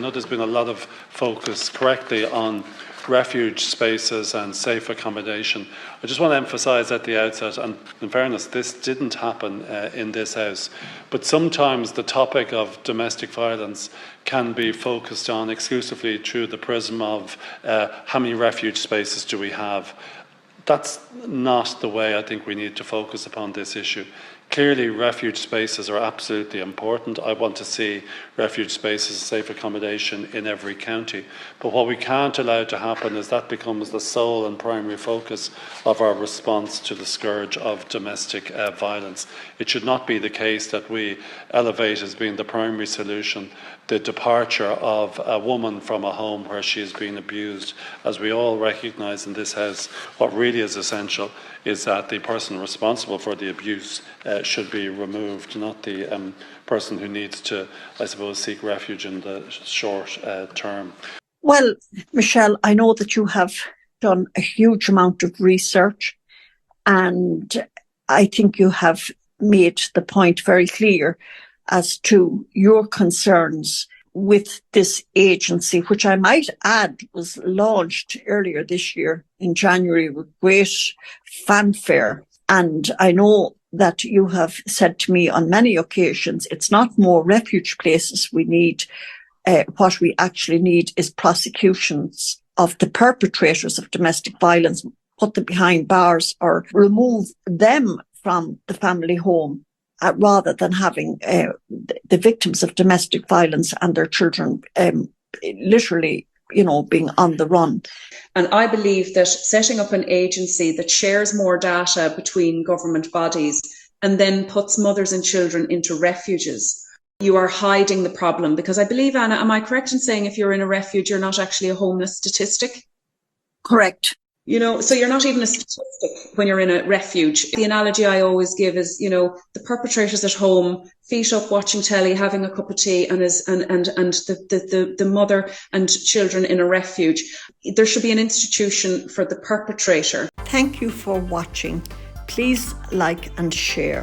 I know there's been a lot of focus correctly on refuge spaces and safe accommodation. I just want to emphasise at the outset, and in fairness, this didn't happen in this House, but sometimes the topic of domestic violence can be focused on exclusively through the prism of how many refuge spaces do we have. That's not the way I think we need to focus upon this issue. Clearly, refuge spaces are absolutely important. I want to see refuge spaces, safe accommodation in every county. But what we can't allow to happen is that becomes the sole and primary focus of our response to the scourge of domestic violence. It should not be the case that we elevate as being the primary solution the departure of a woman from a home where she has been abused. As we all recognise in this House, what really is essential is that the person responsible for the abuse should be removed, not the person who needs to, I suppose, seek refuge in the short term. Well, Michelle, I know that you have done a huge amount of research, and I think you have made the point very clear as to your concerns with this agency, which I might add was launched earlier this year in January with great fanfare. And I know that you have said to me on many occasions, it's not more refuge places we need. What we actually need is prosecutions of the perpetrators of domestic violence, put them behind bars or remove them from the family home. Rather than having the victims of domestic violence and their children literally, being on the run. And I believe that setting up an agency that shares more data between government bodies and then puts mothers and children into refuges, you are hiding the problem. Because I believe, Anna, am I correct in saying if you're in a refuge, you're not actually a homeless statistic? Correct. So you're not even a statistic when you're in a refuge. The analogy I always give is, the perpetrator's at home, feet up, watching telly, having a cup of tea, and the mother and children in a refuge. There should be an institution for the perpetrator. Thank you for watching. Please like and share.